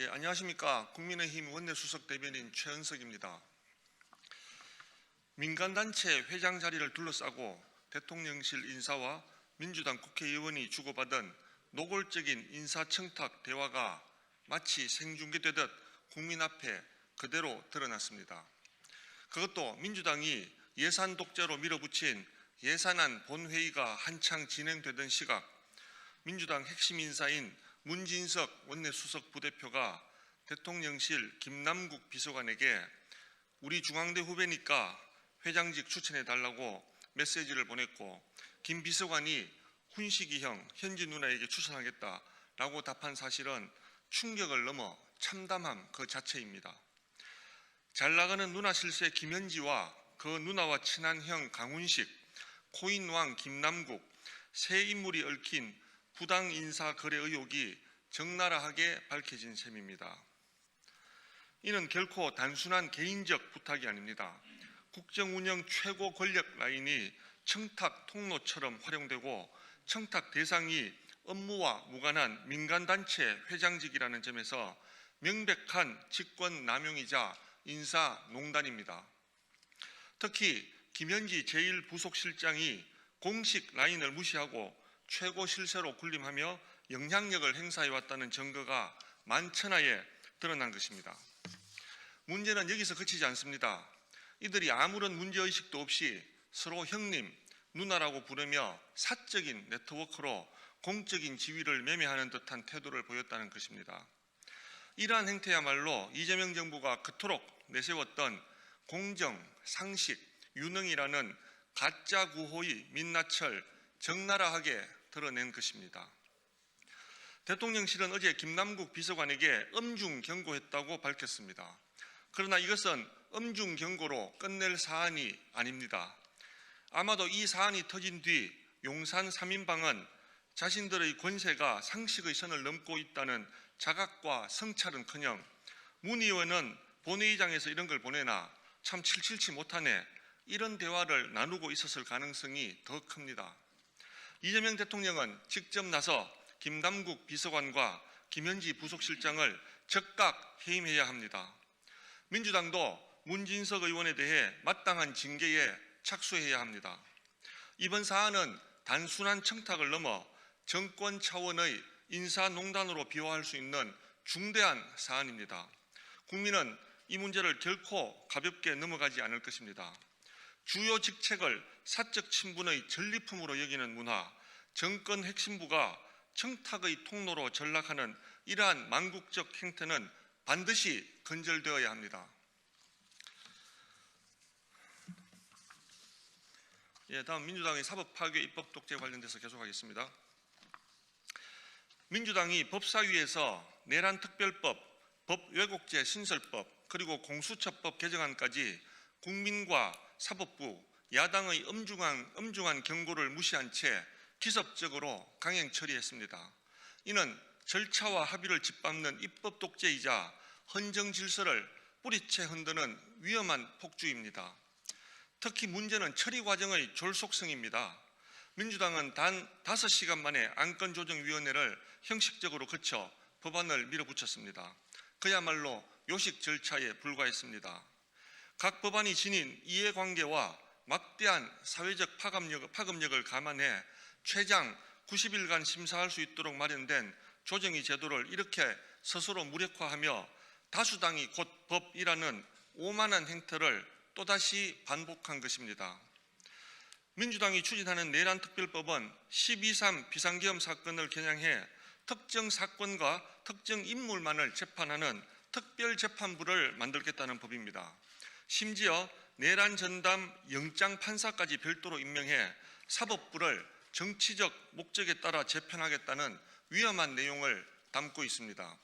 안녕하십니까. 국민의힘 원내수석 대변인 최은석입니다. 민간단체 회장 자리를 둘러싸고 대통령실 인사와 민주당 국회의원이 주고받은 노골적인 인사청탁 대화가 마치 생중계되듯 국민 앞에 그대로 드러났습니다. 그것도 민주당이 예산 독재로 밀어붙인 예산안 본회의가 한창 진행되던 시각, 민주당 핵심 인사인 문진석 원내수석 부대표가 대통령실 김남국 비서관에게 우리 중앙대 후배니까 회장직 추천해달라고 메시지를 보냈고, 김 비서관이 훈식이형 현지 누나에게 추천하겠다라고 답한 사실은 충격을 넘어 참담함 그 자체입니다. 잘 나가는 누나 실세 김현지와 그 누나와 친한 형 강훈식, 코인왕 김남국, 세 인물이 얽힌 부당 인사 거래 의혹이 적나라하게 밝혀진 셈입니다. 이는 결코 단순한 개인적 부탁이 아닙니다. 국정 운영 최고 권력 라인이 청탁 통로처럼 활용되고 청탁 대상이 업무와 무관한 민간단체 회장직이라는 점에서 명백한 직권 남용이자 인사 농단입니다. 특히 김현지 제1부속실장이 공식 라인을 무시하고 최고 실세로 군림하며 영향력을 행사해왔다는 증거가 만천하에 드러난 것입니다. 문제는 여기서 그치지 않습니다. 이들이 아무런 문제의식도 없이 서로 형님, 누나라고 부르며 사적인 네트워크로 공적인 지위를 매매하는 듯한 태도를 보였다는 것입니다. 이러한 행태야말로 이재명 정부가 그토록 내세웠던 공정, 상식, 유능이라는 가짜 구호의 민낯을 적나라하게 드러낸 것입니다. 대통령실은 어제 김남국 비서관에게 엄중 경고했다고 밝혔습니다. 그러나 이것은 엄중 경고로 끝낼 사안이 아닙니다. 아마도 이 사안이 터진 뒤 용산 3인방은 자신들의 권세가 상식의 선을 넘고 있다는 자각과 성찰은커녕 문 의원은 본회의장에서 이런 걸 보내나 참 칠칠치 못하네, 이런 대화를 나누고 있었을 가능성이 더 큽니다. 이재명 대통령은 직접 나서 김남국 비서관과 김현지 부속실장을 즉각 해임해야 합니다. 민주당도 문진석 의원에 대해 마땅한 징계에 착수해야 합니다. 이번 사안은 단순한 청탁을 넘어 정권 차원의 인사농단으로 비화할 수 있는 중대한 사안입니다. 국민은 이 문제를 결코 가볍게 넘어가지 않을 것입니다. 주요 직책을 사적 친분의 전리품으로 여기는 문화, 정권 핵심부가 청탁의 통로로 전락하는 이러한 망국적 행태는 반드시 근절되어야 합니다. 다음 민주당의 사법 파괴 입법 독재 관련돼서 계속하겠습니다. 민주당이 법사위에서 내란 특별법, 법 왜곡죄 신설법, 그리고 공수처법 개정안까지 국민과 사법부, 야당의 엄중한 경고를 무시한 채 기습적으로 강행 처리했습니다. 이는 절차와 합의를 짓밟는 입법 독재이자 헌정 질서를 뿌리채 흔드는 위험한 폭주입니다. 특히 문제는 처리 과정의 졸속성입니다. 민주당은 단 5시간 만에 안건조정위원회를 형식적으로 거쳐 법안을 밀어붙였습니다. 그야말로 요식 절차에 불과했습니다. 각 법안이 지닌 이해관계와 막대한 사회적 파급력을 감안해 최장 90일간 심사할 수 있도록 마련된 조정위 제도를 이렇게 스스로 무력화하며 다수당이 곧 법이라는 오만한 행태를 또다시 반복한 것입니다. 민주당이 추진하는 내란특별법은 12.3 비상계엄 사건을 겨냥해 특정 사건과 특정 인물만을 재판하는 특별재판부를 만들겠다는 법입니다. 심지어 내란 전담 영장 판사까지 별도로 임명해 사법부를 정치적 목적에 따라 재편하겠다는 위험한 내용을 담고 있습니다.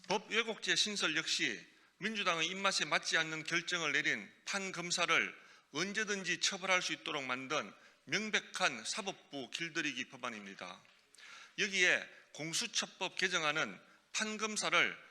법 왜곡죄 신설 역시 민주당의 입맛에 맞지 않는 결정을 내린 판검사를 언제든지 처벌할 수 있도록 만든 명백한 사법부 길들이기 법안입니다. 여기에 공수처법 개정안은 판검사를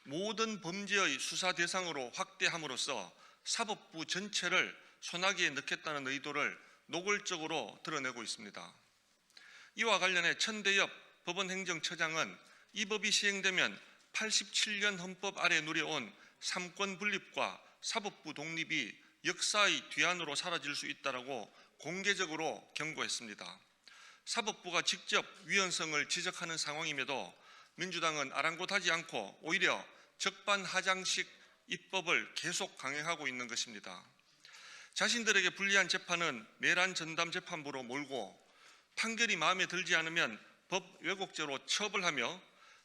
모든 범죄의 수사 대상으로 확대함으로써 사법부 전체를 소나기에 넣겠다는 의도를 노골적으로 드러내고 있습니다. 이와 관련해 천대엽 법원행정처장은 이 법이 시행되면 87년 헌법 아래 누려온 삼권 분립과 사법부 독립이 역사의 뒤안으로 사라질 수 있다라고 공개적으로 경고했습니다. 사법부가 직접 위헌성을 지적하는 상황임에도 민주당은 아랑곳하지 않고 오히려 적반하장식 입법을 계속 강행하고 있는 것입니다. 자신들에게 불리한 재판은 내란 전담 재판부로 몰고 판결이 마음에 들지 않으면 법 왜곡죄로 처벌하며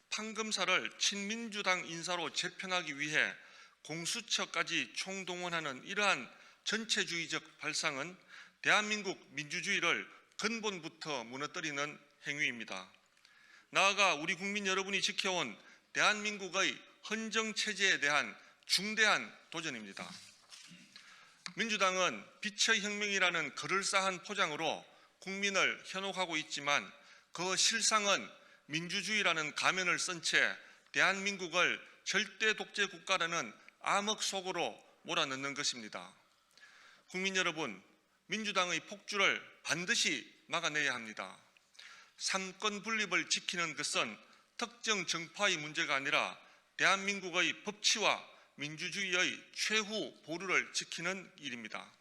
판검사를 친민주당 인사로 재편하기 위해 공수처까지 총동원하는 이러한 전체주의적 발상은 대한민국 민주주의를 근본부터 무너뜨리는 행위입니다. 나아가 우리 국민 여러분이 지켜온 대한민국의 헌정체제에 대한 중대한 도전입니다. 민주당은 빛의 혁명이라는 그럴싸한 포장으로 국민을 현혹하고 있지만 그 실상은 민주주의라는 가면을 쓴 채 대한민국을 절대 독재 국가라는 암흑 속으로 몰아넣는 것입니다. 국민 여러분, 민주당의 폭주를 반드시 막아내야 합니다. 삼권 분립을 지키는 것은 특정 정파의 문제가 아니라 대한민국의 법치와 민주주의의 최후 보루를 지키는 일입니다.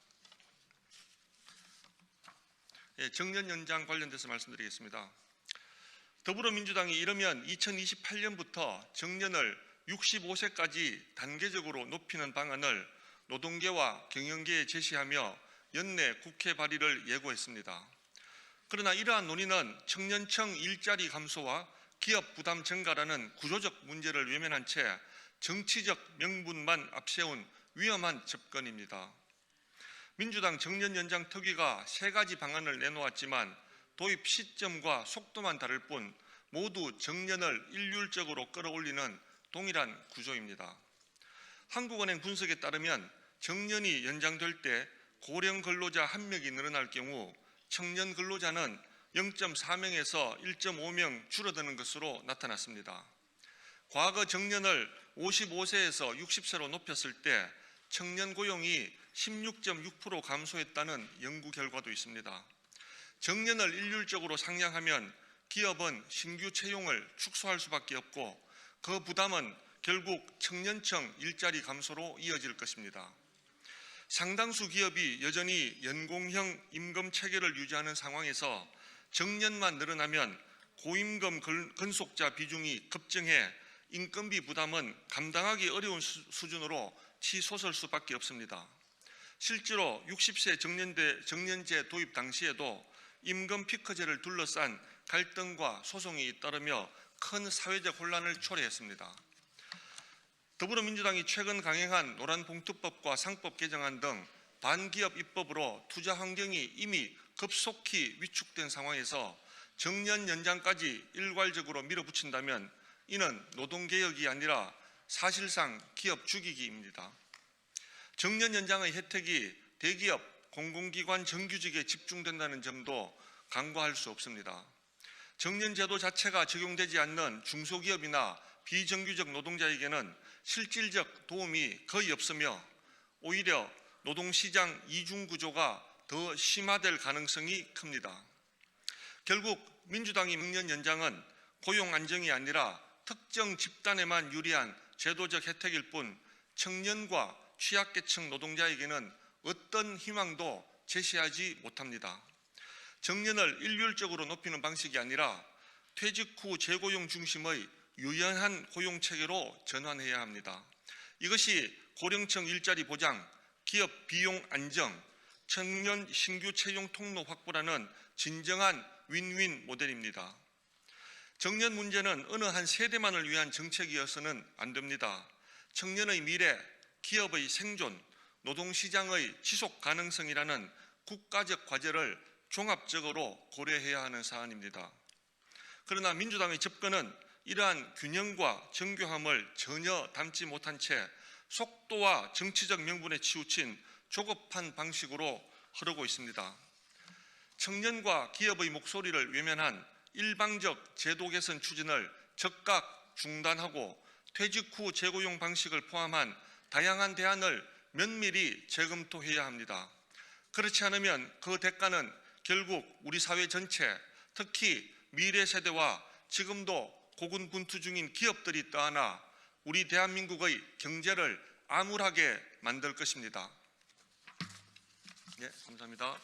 정년 연장 관련돼서 말씀드리겠습니다. 더불어민주당이 이르면 2028년부터 정년을 65세까지 단계적으로 높이는 방안을 노동계와 경영계에 제시하며 연내 국회 발의를 예고했습니다. 그러나 이러한 논의는 청년층 일자리 감소와 기업 부담 증가라는 구조적 문제를 외면한 채 정치적 명분만 앞세운 위험한 접근입니다. 민주당 정년 연장 특위가 3가지 방안을 내놓았지만 도입 시점과 속도만 다를 뿐 모두 정년을 일률적으로 끌어올리는 동일한 구조입니다. 한국은행 분석에 따르면 정년이 연장될 때 고령 근로자 1명이 늘어날 경우 청년 근로자는 0.4명에서 1.5명 줄어드는 것으로 나타났습니다. 과거 정년을 55세에서 60세로 높였을 때 청년 고용이 16.6% 감소했다는 연구 결과도 있습니다. 정년을 일률적으로 상향하면 기업은 신규 채용을 축소할 수밖에 없고 그 부담은 결국 청년층 일자리 감소로 이어질 것입니다. 상당수 기업이 여전히 연공형 임금 체계를 유지하는 상황에서 정년만 늘어나면 고임금 근속자 비중이 급증해 인건비 부담은 감당하기 어려운 수준으로 치솟을 수밖에 없습니다. 실제로 60세 정년제 도입 당시에도 임금 피크제를 둘러싼 갈등과 소송이 잇따르며 큰 사회적 혼란을 초래했습니다. 더불어민주당이 최근 강행한 노란봉투법과 상법 개정안 등 반기업 입법으로 투자 환경이 이미 급속히 위축된 상황에서 정년 연장까지 일괄적으로 밀어붙인다면 이는 노동개혁이 아니라 사실상 기업 죽이기입니다. 정년 연장의 혜택이 대기업, 공공기관 정규직에 집중된다는 점도 간과할 수 없습니다. 정년제도 자체가 적용되지 않는 중소기업이나 비정규직 노동자에게는 실질적 도움이 거의 없으며 오히려 노동시장 이중구조가 더 심화될 가능성이 큽니다. 결국 민주당의 정년 연장은 고용 안정이 아니라 특정 집단에만 유리한 제도적 혜택일 뿐 청년과 취약계층 노동자에게는 어떤 희망도 제시하지 못합니다. 정년을 일률적으로 높이는 방식이 아니라 퇴직 후 재고용 중심의 유연한 고용체계로 전환해야 합니다. 이것이 고령층 일자리 보장, 기업 비용 안정, 청년 신규 채용 통로 확보라는 진정한 윈윈 모델입니다. 정년 문제는 어느 한 세대만을 위한 정책이어서는 안 됩니다. 청년의 미래, 기업의 생존, 노동시장의 지속 가능성이라는 국가적 과제를 종합적으로 고려해야 하는 사안입니다. 그러나 민주당의 접근은 이러한 균형과 정교함을 전혀 담지 못한 채 속도와 정치적 명분에 치우친 조급한 방식으로 흐르고 있습니다. 청년과 기업의 목소리를 외면한 일방적 제도 개선 추진을 즉각 중단하고 퇴직 후 재고용 방식을 포함한 다양한 대안을 면밀히 재검토해야 합니다. 그렇지 않으면 그 대가는 결국 우리 사회 전체, 특히 미래 세대와 지금도 고군분투 중인 기업들이 떠나 우리 대한민국의 경제를 암울하게 만들 것입니다. 네, 감사합니다.